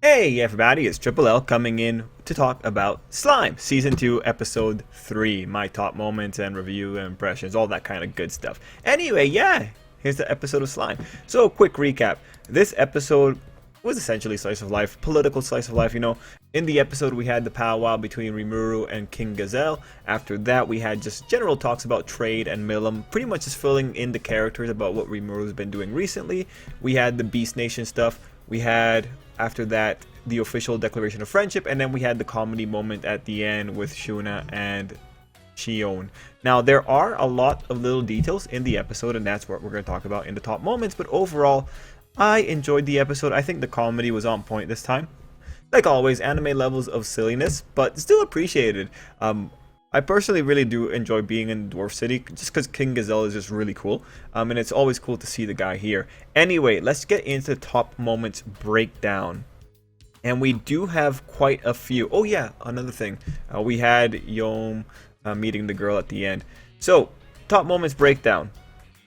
Hey everybody, it's Tripl-L coming in to talk about Slime, Season 2, Episode 3. My top moments and review and impressions, all that kind of good stuff. Anyway, yeah, here's the episode of Slime. So, quick recap. This episode was essentially slice of life, political slice of life, you know. In the episode, we had the powwow between Rimuru and King Gazelle. After that, we had just general talks about trade and Milim, pretty much just filling in the characters about what Rimuru's been doing recently. We had the Beast Nation stuff. We had, after that, the official declaration of friendship, and then we had the comedy moment at the end with Shuna and Shion. Now, there are a lot of little details in the episode, and that's what we're going to talk about in the top moments, but overall, I enjoyed the episode. I think the comedy was on point this time. Like always, anime levels of silliness, but still appreciated. I personally really do enjoy being in Dwarf City, just because King Gazelle is just really cool. And it's always cool to see the guy here. Anyway, let's get into the top moments breakdown. And we do have quite a few. Oh yeah, another thing. We had Yom meeting the girl at the end. So, top moments breakdown.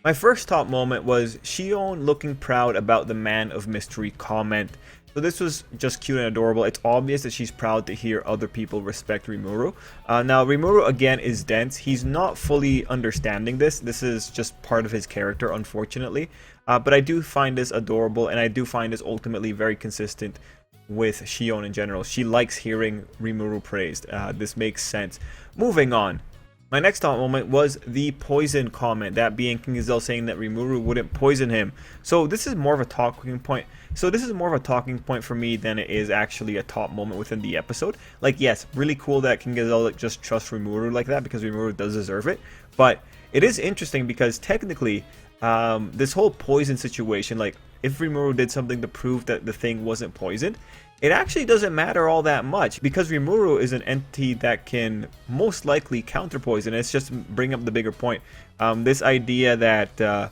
My first top moment was Shion looking proud about the man of mystery comment. So this was just cute and adorable. It's obvious that she's proud to hear other people respect Rimuru. Now, Rimuru, again, is dense. He's not fully understanding this. This is just part of his character, unfortunately. But I do find this adorable, and I do find this ultimately very consistent with Shion in general. She likes hearing Rimuru praised. This makes sense. Moving on. My next top moment was the poison comment, that being King Gazelle saying that Rimuru wouldn't poison him. So this is more of a talking point. For me than it is actually a top moment within the episode. Like, yes, really cool that King Gazelle just trusts Rimuru like that, because Rimuru does deserve it. But it is interesting because technically, this whole poison situation, like if Rimuru did something to prove that the thing wasn't poisoned, it actually doesn't matter all that much, because Rimuru is an entity that can most likely counter poison. It's just bring up the bigger point. This idea that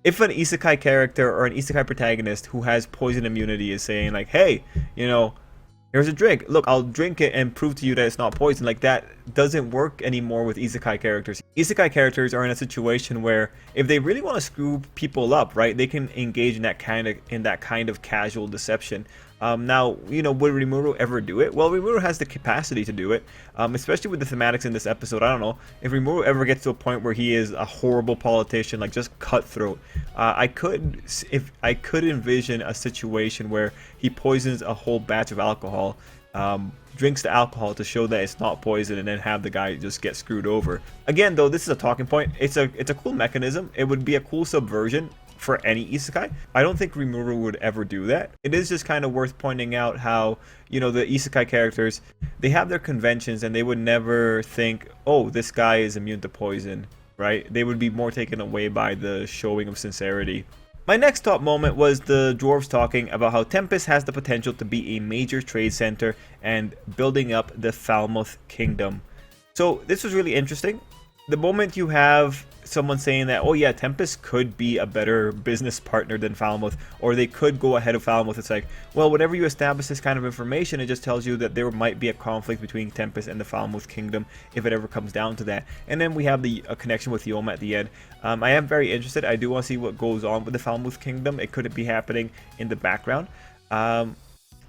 if an isekai character or an isekai protagonist who has poison immunity is saying like, hey, you know, here's a drink, look, I'll drink it and prove to you that it's not poison, like that doesn't work anymore with isekai characters. Isekai characters are in a situation where if they really want to screw people up, right, they can engage in that kind of casual deception. Now, you know, would Rimuru ever do it? Well, Rimuru has the capacity to do it, especially with the thematics in this episode. I don't know if Rimuru ever gets to a point where he is a horrible politician, like just cutthroat. I could envision a situation where he poisons a whole batch of alcohol, drinks the alcohol to show that it's not poison, and then have the guy just get screwed over. Again, though, this is a talking point. It's a cool mechanism. It would be a cool subversion for any isekai. I don't think Rimuru would ever do that. It is just kind of worth pointing out how, you know, the isekai characters, they have their conventions, and they would never think, oh, this guy is immune to poison, right? They would be more taken away by the showing of sincerity. My next top moment was the dwarves talking about how Tempest has the potential to be a major trade center and building up the Falmouth Kingdom. So this was really interesting. The moment you have someone saying that, oh yeah, Tempest could be a better business partner than Falmouth, or they could go ahead of Falmouth, it's like, well, whenever you establish this kind of information, it just tells you that there might be a conflict between Tempest and the Falmouth Kingdom if it ever comes down to that. And then we have a connection with Yoma at the end. I am very interested. I do want to see what goes on with the Falmouth Kingdom. It could be happening in the background.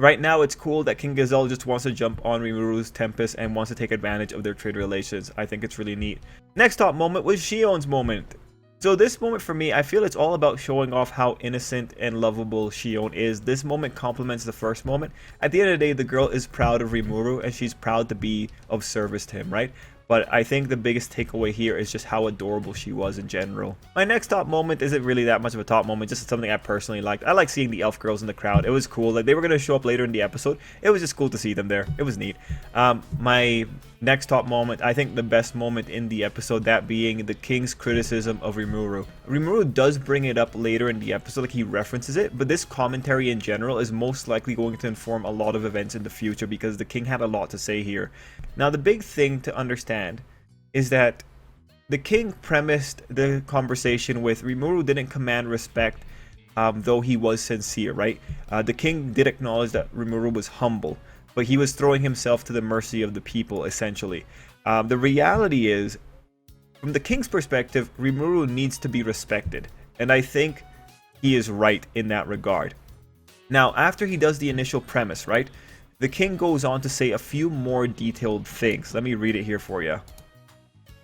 Right now, it's cool that King Gazelle just wants to jump on Rimuru's Tempest and wants to take advantage of their trade relations. I think it's really neat. Next top moment was Shion's moment. So this moment for me, I feel it's all about showing off how innocent and lovable Shion is. This moment complements the first moment. At the end of the day, the girl is proud of Rimuru, and she's proud to be of service to him, right? But I think the biggest takeaway here is just how adorable she was in general. My next top moment isn't really that much of a top moment, just something I personally liked. I like seeing the elf girls in the crowd. It was cool. Like, they were going to show up later in the episode. It was just cool to see them there. It was neat. My next top moment, I think the best moment in the episode, that being the king's criticism of Rimuru. Rimuru does bring it up later in the episode, like he references it, but this commentary in general is most likely going to inform a lot of events in the future, because the king had a lot to say here. Now, the big thing to understand is that the king premised the conversation with Rimuru didn't command respect, though he was sincere, right? The king did acknowledge that Rimuru was humble, but he was throwing himself to the mercy of the people, essentially. The reality is, from the king's perspective, Rimuru needs to be respected, and I think he is right in that regard. Now, after he does the initial premise, right, the king goes on to say a few more detailed things. Let me read it here for you.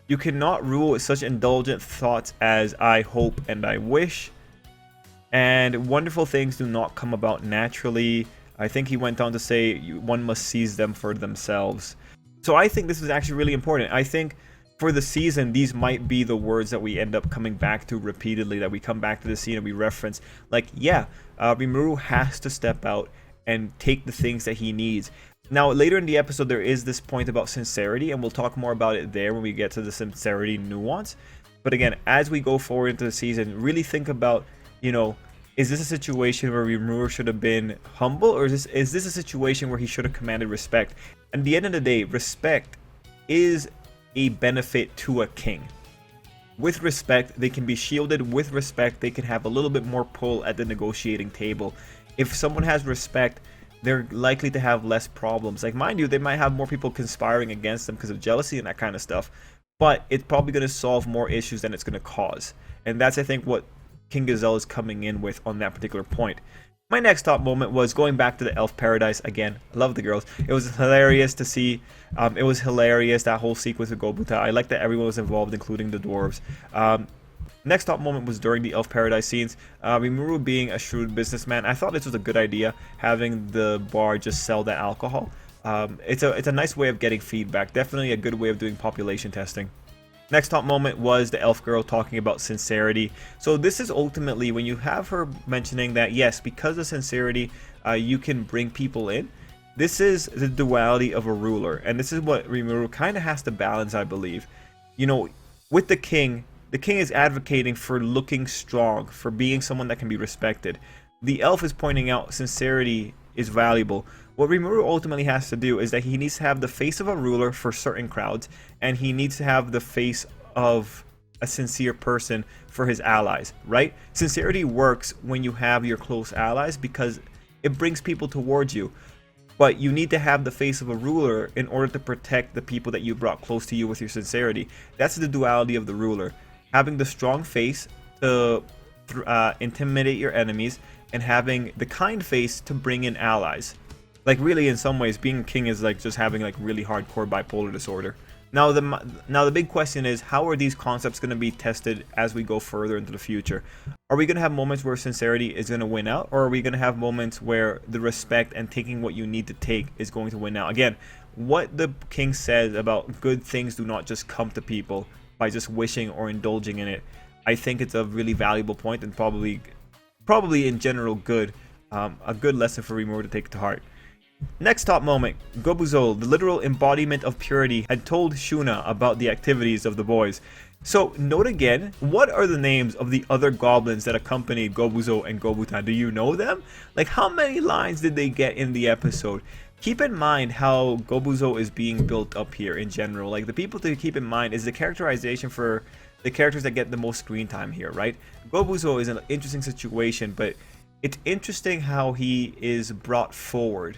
You cannot rule with such indulgent thoughts as I hope and I wish. And wonderful things do not come about naturally. I think he went on to say one must seize them for themselves. So I think this is actually really important. I think for the season, these might be the words that we end up coming back to repeatedly, that we come back to the scene and we reference. Like, yeah, Rimuru has to step out and take the things that he needs. Now, later in the episode, there is this point about sincerity, and we'll talk more about it there when we get to the sincerity nuance. But again, as we go forward into the season, really think about, you know, is this a situation where Rimuru should have been humble, or is this a situation where he should have commanded respect? And at the end of the day, respect is a benefit to a king. With respect, they can be shielded. With respect, they can have a little bit more pull at the negotiating table. If someone has respect, they're likely to have less problems. Like, mind you, they might have more people conspiring against them because of jealousy and that kind of stuff, but it's probably going to solve more issues than it's going to cause. And that's, I think, what King Gazelle is coming in with on that particular point. My next top moment was going back to the elf paradise again. I love the girls. It was hilarious to see. It was hilarious, that whole sequence with Gobuzol. I like that everyone was involved, including the dwarves. Next top moment was during the elf paradise scenes. Rimuru being a shrewd businessman. I thought this was a good idea, having the bar just sell that alcohol. It's a nice way of getting feedback. Definitely a good way of doing population testing. Next top moment was the elf girl talking about sincerity. So this is ultimately when you have her mentioning that, yes, because of sincerity, you can bring people in. This is the duality of a ruler, and this is what Rimuru kind of has to balance, I believe. You know, with the king is advocating for looking strong, for being someone that can be respected. The elf is pointing out sincerity is valuable. What Rimuru ultimately has to do is that he needs to have the face of a ruler for certain crowds, and he needs to have the face of a sincere person for his allies, right? Sincerity works when you have your close allies because it brings people towards you. But you need to have the face of a ruler in order to protect the people that you brought close to you with your sincerity. That's the duality of the ruler. Having the strong face to intimidate your enemies, and having the kind face to bring in allies. Like, really, in some ways, being king is like just having like really hardcore bipolar disorder. Now the big question is, how are these concepts going to be tested as we go further into the future? Are we going to have moments where sincerity is going to win out, or are we going to have moments where the respect and taking what you need to take is going to win out? Again, what the king says about good things do not just come to people by just wishing or indulging in it. I think it's a really valuable point, and probably in general good, a good lesson for Rimuru to take to heart. Next top moment, Gobuzol, the literal embodiment of purity, had told Shuna about the activities of the boys. So note again, what are the names of the other goblins that accompanied Gobuzol and Gobutan? Do you know them? Like, how many lines did they get in the episode? Keep in mind how Gobuzol is being built up here in general. Like, the people to keep in mind is the characterization for the characters that get the most screen time here, right? Gobuzol is an interesting situation, but it's interesting how he is brought forward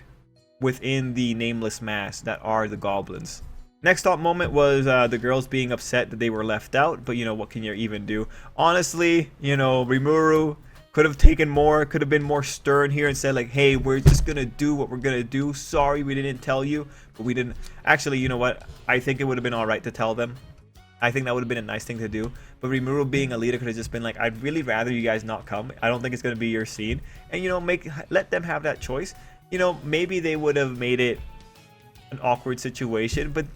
within the nameless mass that are the goblins. Next top moment was the girls being upset that they were left out, but you know, what can you even do? Honestly, you know, Rimuru could have taken more, could have been more stern here and said like, hey, we're just gonna do what we're gonna do. Sorry we didn't tell you, but we didn't. Actually, you know what? I think it would have been alright to tell them. I think that would have been a nice thing to do. But Rimuru being a leader could have just been like, I'd really rather you guys not come. I don't think it's gonna be your scene. And you know, let them have that choice. You know, maybe they would have made it an awkward situation, but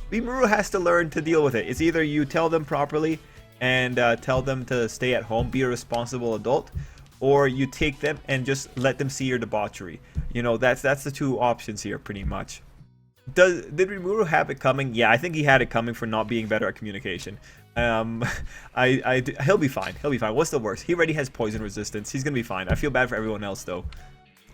Rimuru has to learn to deal with it. It's either you tell them properly and tell them to stay at home, be a responsible adult, or you take them and just let them see your debauchery. You know, that's the two options here, pretty much. Did Rimuru have it coming? Yeah, I think he had it coming for not being better at communication. He'll be fine. He'll be fine. What's the worst? He already has poison resistance. He's gonna be fine. I feel bad for everyone else though.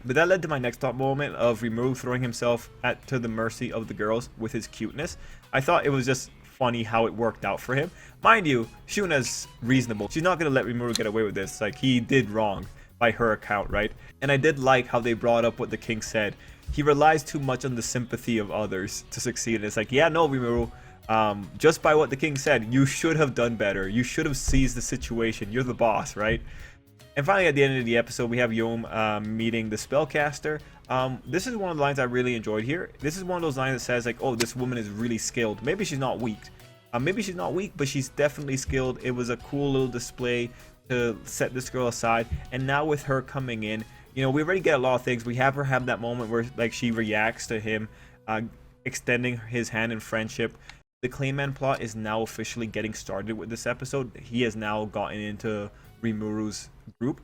But that led to my next top moment of Rimuru throwing himself to the mercy of the girls with his cuteness. I thought it was just funny how it worked out for him. Mind you, Shuna's reasonable. She's not going to let Rimuru get away with this. Like, he did wrong by her account, right? And I did like how they brought up what the king said. He relies too much on the sympathy of others to succeed. And it's like, yeah, no, Rimuru, just by what the king said, you should have done better. You should have seized the situation. You're the boss, right? And finally, at the end of the episode, we have Yom meeting the spellcaster. This is one of the lines I really enjoyed here. This is one of those lines that says like, oh, this woman is really skilled. Maybe she's not weak. Maybe she's not weak, but she's definitely skilled. It was a cool little display to set this girl aside. And now with her coming in, you know, we already get a lot of things. We have her have that moment where like she reacts to him extending his hand in friendship. The Clayman plot is now officially getting started with this episode. He has now gotten into Rimuru's group.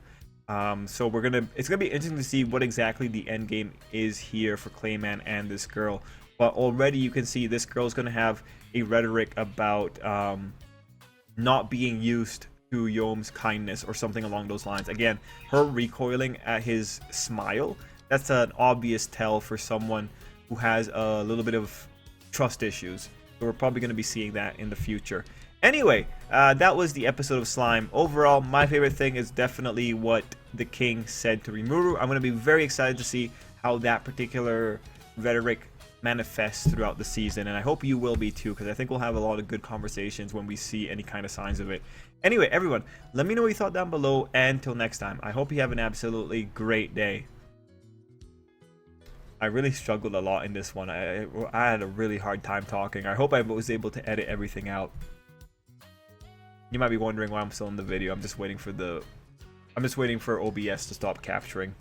So it's gonna be interesting to see what exactly the end game is here for Clayman and this girl. But already you can see this girl's gonna have a rhetoric about not being used to Yom's kindness or something along those lines. Again, her recoiling at his smile, that's an obvious tell for someone who has a little bit of trust issues. So we're probably going to be seeing that in the future. Anyway, that was the episode of Slime. Overall, my favorite thing is definitely what the king said to Rimuru. I'm going to be very excited to see how that particular rhetoric manifests throughout the season, and I hope you will be too, because I think we'll have a lot of good conversations when we see any kind of signs of it. Anyway, everyone, let me know what you thought down below, and until next time, I hope you have an absolutely great day. I really struggled a lot in this one. I had a really hard time talking. I hope I was able to edit everything out. You might be wondering why I'm still in the video. I'm just waiting for OBS to stop capturing.